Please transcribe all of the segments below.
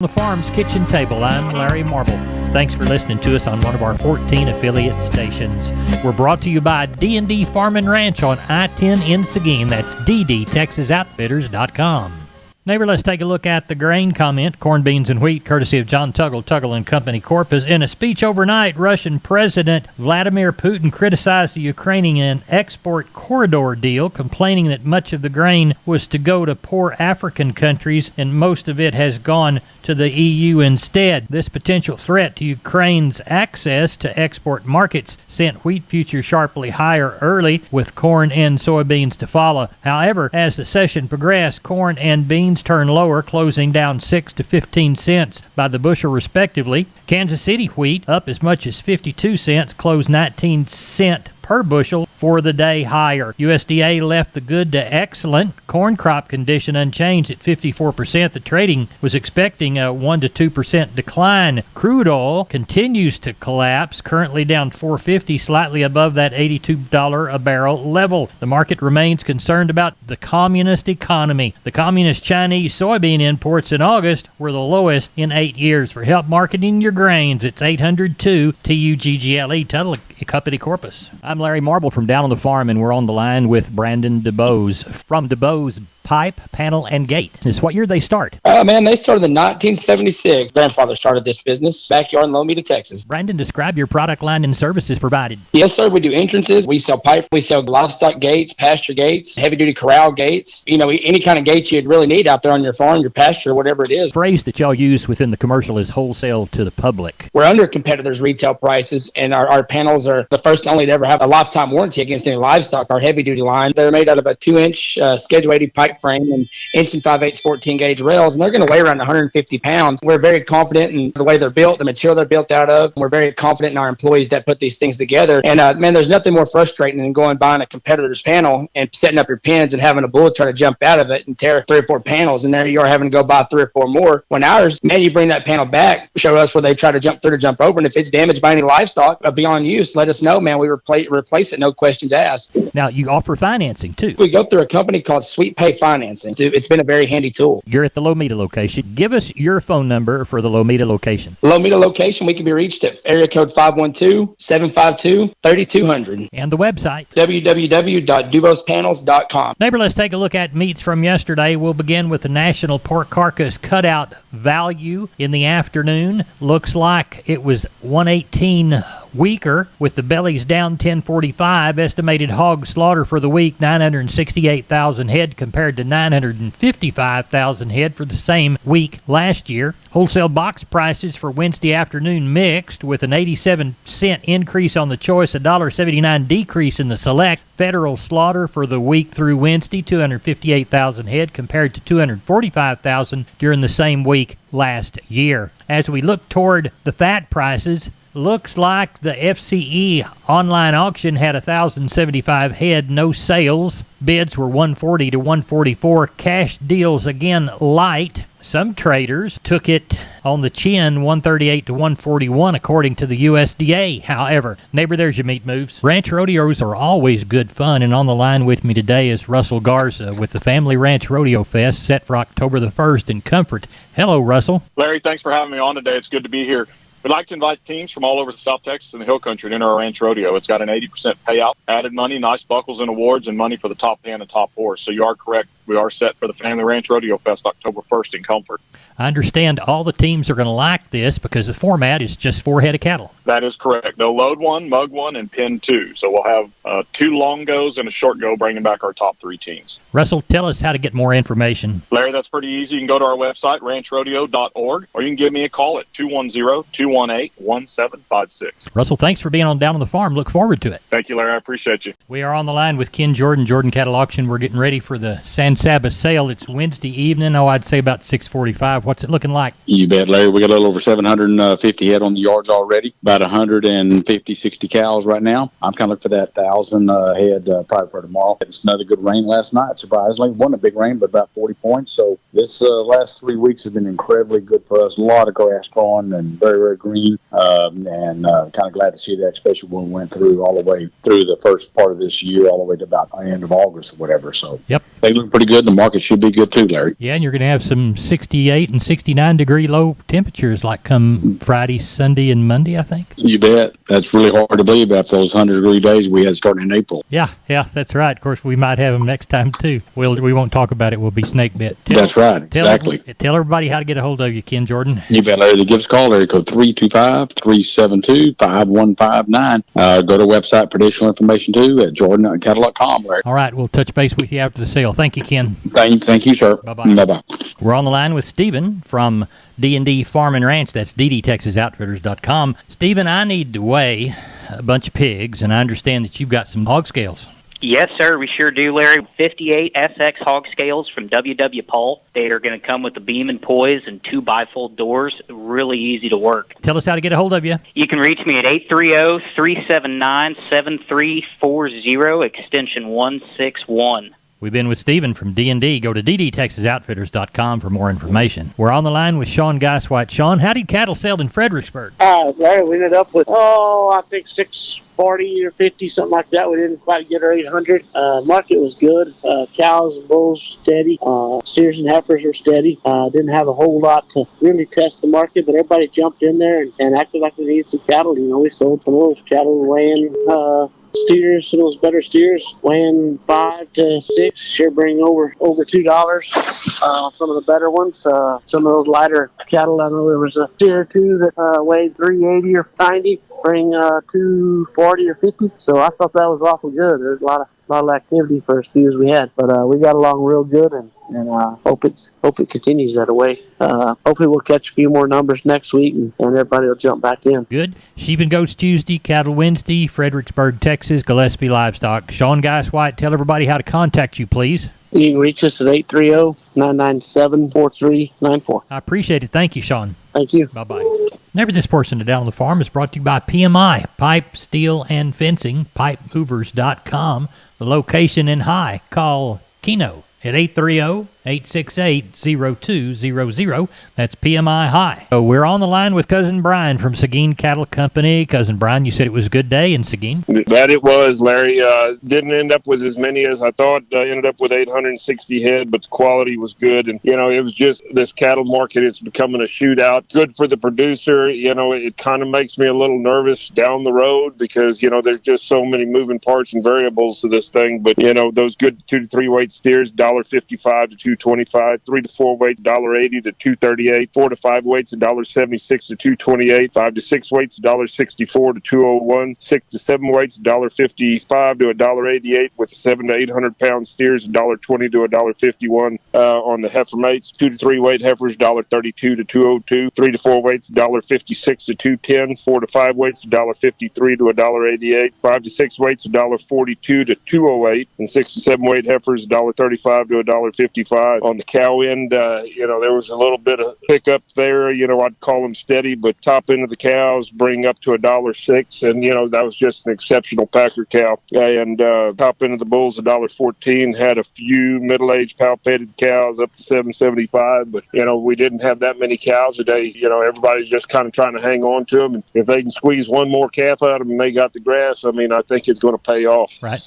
The Farm's Kitchen Table. I'm Larry Marble. Thanks for listening to us on one of our 14 affiliate stations. We're brought to you by D&D Farm and Ranch on I-10 in Seguin. That's ddtexasoutfitters.com. Neighbor, let's take a look at the grain comment. Corn, beans, and wheat, courtesy of John Tuggle and Company Corpus. In a speech overnight, Russian President Vladimir Putin criticized the Ukrainian export corridor deal, complaining that much of the grain was to go to poor African countries and most of it has gone to the EU instead. This potential threat to Ukraine's access to export markets sent wheat futures sharply higher early, with corn and soybeans to follow. However, as the session progressed, corn and beans turned lower, closing down 6 to 15 cents by the bushel respectively. Kansas City wheat up as much as 52 cents, closed 19 cents per bushel for the day higher. USDA left the good to excellent corn crop condition unchanged at 54%. The trading was expecting a 1 to 2% decline. Crude oil continues to collapse, currently down $4.50, slightly above that $82 a barrel level. The market remains concerned about the communist economy. The communist Chinese soybean imports in August were the lowest in 8 years. For help marketing your grains, it's 800-TUGGLE, Tuttle Company Corpus. I'm Larry Marble from Down on the Farm, and we're on the line with Brandon DeBose from DeBose Pipe, Panel, and Gate. This, what year did they start? Man, they started in 1976. Grandfather started this business, backyard in Lomita, Texas. Brandon, describe your product line and services provided. Yes, sir. We do entrances. We sell pipe. We sell livestock gates, pasture gates, heavy-duty corral gates. You know, any kind of gates you'd really need out there on your farm, your pasture, whatever it is. The phrase that y'all use within the commercial is wholesale to the public. We're under competitors' retail prices, and our panels are the first and only to ever have a lifetime warranty against any livestock. Our heavy-duty line, they're made out of a 2-inch Schedule 80 pipe frame and inch and 5/8 14-gauge rails, and they're going to weigh around 150 pounds. We're very confident in the way they're built, the material they're built out of. We're very confident in our employees that put these things together. And, man, there's nothing more frustrating than going buying a competitor's panel and setting up your pins and having a bullet try to jump out of it and tear 3 or 4 panels, and there you are having to go buy 3 or 4 more. When ours, man, you bring that panel back, show us where they try to jump through to jump over, and if it's damaged by any livestock beyond use, let us know, man. We replace it, no questions asked. Now, you offer financing, too. We go through a company called Sweet Pay Financing. It's been a very handy tool. You're at the Lomita location. Give us your phone number for the Lomita location. Lomita location, we can be reached at area code 512-752-3200. And the website? www.dubospanels.com. Neighbor, let's take a look at meats from yesterday. We'll begin with the National Pork Carcass Cutout Value in the afternoon. Looks like it was 118 weaker, with the bellies down 1045. Estimated hog slaughter for the week, 968,000 head compared to 955,000 head for the same week last year. Wholesale box prices for Wednesday afternoon mixed, with an 87-cent increase on the choice, a $1.79 decrease in the select. Federal slaughter for the week through Wednesday, 258,000 head compared to 245,000 during the same week last year. As we look toward the fat prices, looks like the FCE online auction had 1,075 head, no sales. Bids were 140 to 144. Cash deals again light. Some traders took it on the chin, 138 to 141, according to the USDA. However, neighbor, there's your meat moves. Ranch rodeos are always good fun, and on the line with me today is Russell Garza with the Family Ranch Rodeo Fest set for October the 1st in Comfort. Hello, Russell. Larry, thanks for having me on today. It's good to be here. We'd like to invite teams from all over South Texas and the Hill Country to enter our ranch rodeo. It's got an 80% payout, added money, nice buckles and awards, and money for the top hand and top horse. So you are correct. We are set for the Family Ranch Rodeo Fest October 1st in Comfort. I understand all the teams are going to like this because the format is just 4 head of cattle. That is correct. They'll load 1, mug 1, and pin 2. So we'll have 2 long goes and a short go, bringing back our top 3 teams. Russell, tell us how to get more information. Larry, that's pretty easy. You can go to our website, ranchrodeo.org, or you can give me a call at 210-218-1756. Russell, thanks for being on Down on the Farm. Look forward to it. Thank you, Larry. I appreciate you. We are on the line with Ken Jordan Cattle Auction. We're getting ready for the San Saba sale. It's Wednesday evening. I'd say about 6:45. What's it looking like? You bet, Larry. We got a little over 750 head on the yards already. About 150, 60 cows right now. I'm kind of looking for that 1,000 head probably for tomorrow. It's another good rain last night, surprisingly. Wasn't a big rain, but about 40 points. So this last 3 weeks have been incredibly good for us. A lot of grass growing and very, very green. And kind of glad to see that, especially when we went through all the way through the first part of this year, all the way to about the end of August or whatever. So yep, they look pretty good. The market should be good too, Larry. Yeah, and you're going to have some 68 and 69 degree low temperatures like come Friday, Sunday, and Monday, I think. You bet. That's really hard to believe after those 100-degree days we had starting in April. Yeah, that's right. Of course, we might have them next time, too. We won't talk about it. We'll be snake bit. That's right. Exactly. Tell everybody how to get a hold of you, Ken Jordan. You bet, Larry. Give us a call, Larry, code 325-372-5159. Go to the website for additional information, too, at jordan.cattle.com, Larry. All right, we'll touch base with you after the sale. Thank you, Ken. Thank you, sir. Bye-bye. Bye-bye. We're on the line with Stephen from D&D Farm and Ranch. That's ddtexasoutfitters.com. Stephen, I need to weigh a bunch of pigs, and I understand that you've got some hog scales. Yes, sir, we sure do, Larry. 58 SX hog scales from WW Paul. They are going to come with the beam and poise and 2 bifold doors. Really easy to work. Tell us how to get a hold of you. You can reach me at 830-379-7340, extension 161. We've been with Stephen from D&D. Go to ddtexasoutfitters.com for more information. We're on the line with Sean Geiswhite. Sean, how did cattle sell in Fredericksburg? Larry, we ended up with, I think 640 or 50, something like that. We didn't quite get our 800. Market was good. Cows and bulls steady. Steers and heifers were steady. Didn't have a whole lot to really test the market, but everybody jumped in there and acted like we needed some cattle. You know, we sold some of those cattle weighing steers, some of those better steers weighing 5 to 6, sure bring over $2. Some of the better ones, some of those lighter cattle, I know there was a steer or two that weighed 380 or 90, bring 240 or 50. So I thought that was awful good. There's a lot of activity for as few as we had, but we got along real good, and hope it continues that way. Hopefully we'll catch a few more numbers next week, and everybody will jump back in. Good. Sheep and Goats Tuesday, Cattle Wednesday, Fredericksburg, Texas, Gillespie Livestock. Sean Geiswhite, tell everybody how to contact you, please. You can reach us at 830-997-4394. I appreciate it. Thank you, Sean. Thank you. Bye-bye. Never This Portion of Down on the Farm is brought to you by PMI, Pipe, Steel, and Fencing, pipemovers.com. The location in High. Call Keno at 830-868-0200. That's PMI High. So we're on the line with Cousin Brian from Seguin Cattle Company. Cousin Brian, you said it was a good day in Seguin. That it was, Larry. Didn't end up with as many as I thought. Ended up with 860 head, but the quality was good. And, it was just this cattle market is becoming a shootout. Good for the producer. It kind of makes me a little nervous down the road because, there's just so many moving parts and variables to this thing. But, those good 2 to 3 weight steers, $1.55 to $2.25, 3 to 4 weights, $1.80 to $2.38, 4 to 5 weights, $1.76 to $2.28, 5 to 6 weights, $1.64 to $2.01, 6 to 7 weights, $1.55 to $1.88, with 7 to 800 pound steers, $1.20 to $1.51 on the heifer mates. 2 to 3 weight heifers, $1.32 to $2.02, 3 to 4 weights, $1.56 to $2.10, 4 to 5 weights, $1.53 to $1.88, 5 to 6 weights, $1.42 to $2.08, and 6 to 7 weight heifers, $1.35 to $1.55. On the cow end, there was a little bit of pickup there. I'd call them steady, but top end of the cows bring up to $1.06, and that was just an exceptional packer cow. And top end of the bulls, $1.14. Had a few middle-aged palpated cows up to $7.75, but we didn't have that many cows today. Everybody's just kind of trying to hang on to them, and if they can squeeze one more calf out of them and they got the grass, I think it's going to pay off. Right.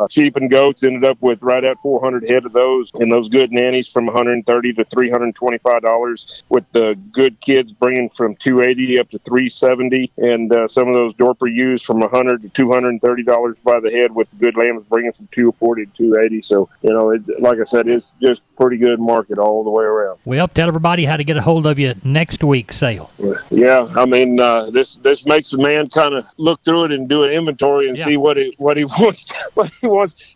Sheep and goats ended up with right at 400 head of those, and those good nannies from $130 to $325, with the good kids bringing from $280 up to $370, and some of those Dorper ewes from $100 to $230 by the head, with the good lambs bringing from $240 to $280. So like I said, it's just pretty good market all the way around. Well, tell everybody how to get a hold of you at next week's sale. Yeah, this makes a man kind of look through it and do an inventory and see what he wants.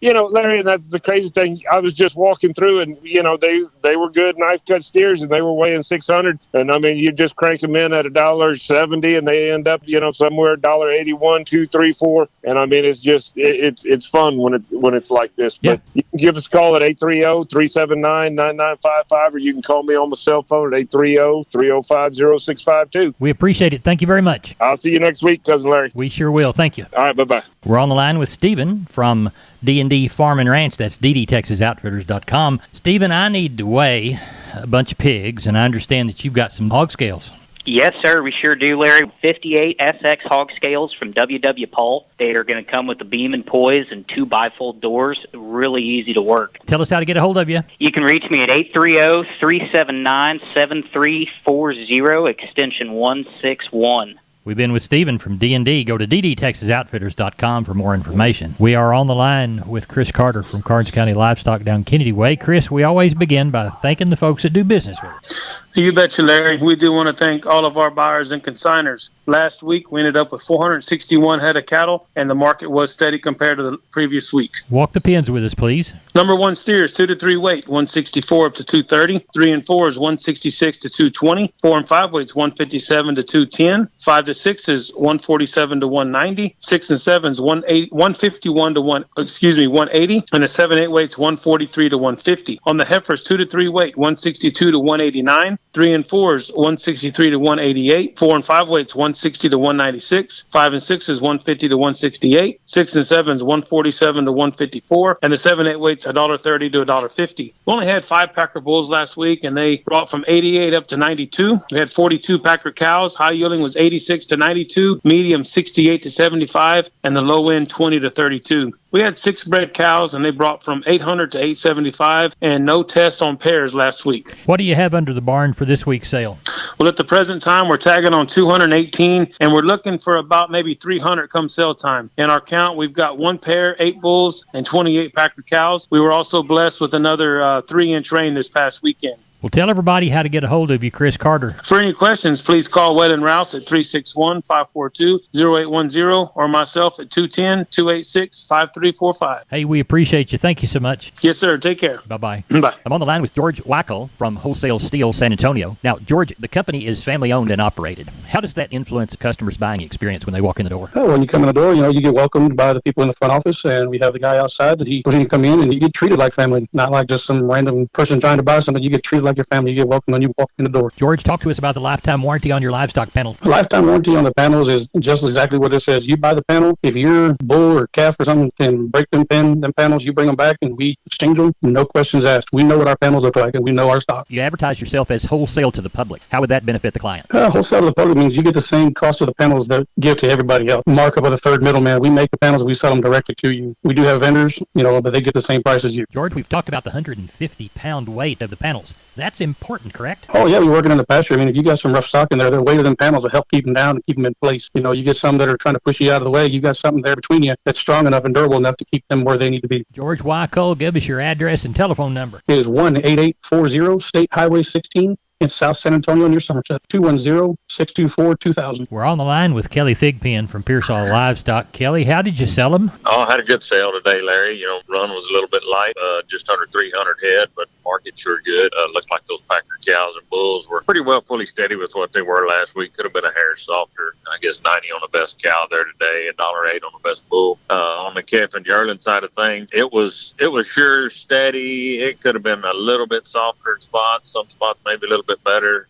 Larry, and that's the crazy thing. I was just walking through, and they were good knife cut steers, and they were weighing 600. And you just crank them in at $1.70, and they end up somewhere $1.81, 2, 3, 4. And it's just it's fun when it's like this. But you can give us a call at 830-379-9955, or you can call me on my cell phone at 830-305-0652. We appreciate it. Thank you very much. I'll see you next week, Cousin Larry. We sure will. Thank you. All right, bye-bye. We're on the line with Stephen from D&D Farm and Ranch. That's ddtexasoutfitters.com. Stephen, I need to weigh a bunch of pigs, and I understand that you've got some hog scales. Yes, sir, we sure do, Larry. 58 SX hog scales from WW Paul. They are going to come with the beam and poise and 2 bifold doors. Really easy to work. Tell us how to get a hold of you. You can reach me at 830-379-7340, extension 161. We've been with Stephen from D&D. Go to ddtexasoutfitters.com for more information. We are on the line with Chris Carter from Karnes County Livestock down Kennedy Way. Chris, we always begin by thanking the folks that do business with us. You betcha, Larry. We do want to thank all of our buyers and consigners. Last week, we ended up with 461 head of cattle, and the market was steady compared to the previous week. Walk the pins with us, please. Number 1 steers, 2 to 3 weight, 164 up to 230. 3 and 4s, 166 to 220. 4 and 5 weights, 157 to 210. 5 to 6s, 147 to 190. 6 and 7s, 151 to 180. And the 7-8 weights, 143 to 150. On the heifers, 2 to 3 weight, 162 to 189. 3 and 4s, 163 to 188. 4 and 5 weights, 160 to 196. 5 and 6s, 150 to 168. 6 and 7s, 147 to 154. And the 7-8 weights, $1.30 to $1.50. We only had 5 Packer bulls last week, and they brought from 88 up to 92. We had 42 Packer cows. High yielding was 86 to 92. Medium 68 to 75, and the low end 20 to 32. We had 6 bred cows, and they brought from 800 to 875, and no tests on pairs last week. What do you have under the barn for this week's sale? Well, at the present time, we're tagging on 218, and we're looking for about maybe 300 come sale time. In our count, we've got 1 pair, 8 bulls, and 28 Packer cows. We were also blessed with another 3-inch rain this past weekend. Well, tell everybody how to get a hold of you, Chris Carter. For any questions, please call Wed and Rouse at 361-542-0810 or myself at 210-286-5345. Hey, we appreciate you. Thank you so much. Yes, sir. Take care. Bye-bye. Bye. I'm on the line with George Wackel from Wholesale Steel San Antonio. Now, George, the company is family-owned and operated. How does that influence a customer's buying experience when they walk in the door? Oh, when you come in the door, you get welcomed by the people in the front office, and we have the guy outside that when you come in, and you get treated like family, not like just some random person trying to buy something. You get treated like your family. You get welcomed when you walk in the door. George, talk to us about the lifetime warranty on your livestock panels. The lifetime warranty on the panels is just exactly what it says. You buy the panel. If your bull or calf or something can break them panels, you bring them back, and we exchange them. No questions asked. We know what our panels look like, and we know our stock. You advertise yourself as wholesale to the public. How would that benefit the client? Wholesale to the public means you get the same cost of the panels that give to everybody else. Markup of the third middleman. We make the panels, and we sell them directly to you. We do have vendors, but they get the same price as you. George, we've talked about the 150-pound weight of the panels. That's important, correct? Oh, yeah, we're working in the pasture. I mean, if you got some rough stock in there, the weight of them panels will help keep them down and keep them in place. You get some that are trying to push you out of the way. You got something there between you that's strong enough and durable enough to keep them where they need to be. George Wackel, give us your address and telephone number. It is 18840 State Highway 16. in South San Antonio near Somerset. 210-624-2000. We're on the line with Kelly Thigpen from Pearsall Livestock. Kelly, how did you sell them? Oh, I had a good sale today, Larry. Run was a little bit light, just under 300 head, but market sure good. Looked like those Packer cows and bulls were pretty well fully steady with what they were last week. Could have been a hair softer. I guess 90 on the best cow there today, $1.08 on the best bull. On the calf and yearling side of things, it was sure steady. It could have been a little bit softer in spots. Some spots maybe a little bit better.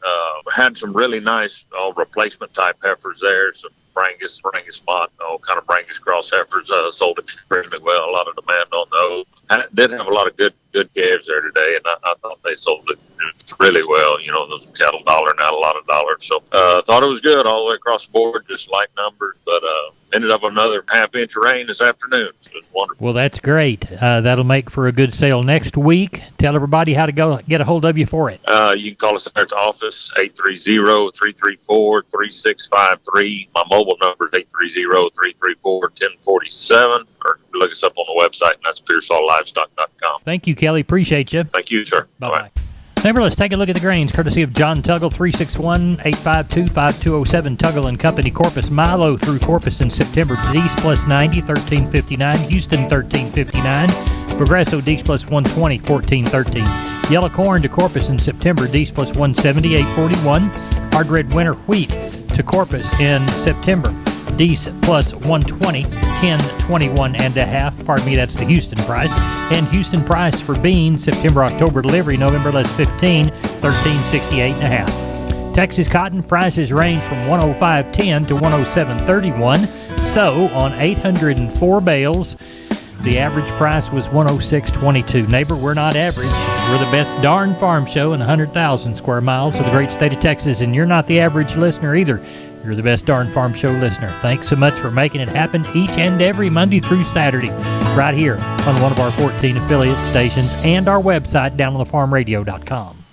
Had some really nice replacement type heifers there. Some Brangus spot, kind of Brangus cross heifers sold extremely well. A lot of demand on those. I did have a lot of good calves there today, and I thought they sold it really well. Those cattle dollaring out a lot of dollars. So thought it was good all the way across the board, just light numbers, but ended up another half-inch of rain this afternoon. It was wonderful. Well, that's great. That'll make for a good sale next week. Tell everybody how to go get a hold of you for it. You can call us at the office, 830-334-3653. My mobile number is 830-334-1047, or look us up on the website, and that's PearsallLivestock.com. Thank you, Kelly. Appreciate you. Thank you, sir. Bye-bye. Neighbor, let's take a look at the grains, courtesy of John Tuggle, 361-852-5207, Tuggle & Company, Corpus. Milo through Corpus in September. Dees plus 90, $13.59. Houston, $13.59. Progresso, Dees plus 120, $14.13. Yellow corn to Corpus in September. Dees plus 170, $8.41. Hard red winter wheat to Corpus in September. Dees plus 120, $10.21 and a half. Pardon me, that's the Houston price. And Houston price for beans, September-October delivery, November less 15, $13.68 and a half. Texas cotton prices range from $105.10 to $107.31. So on 804 bales, the average price was $106.22. Neighbor, we're not average. We're the best darn farm show in 100,000 square miles of the great state of Texas, and you're not the average listener either. You're the best darn farm show listener. Thanks so much for making it happen each and every Monday through Saturday right here on one of our 14 affiliate stations and our website down on thefarmradio.com.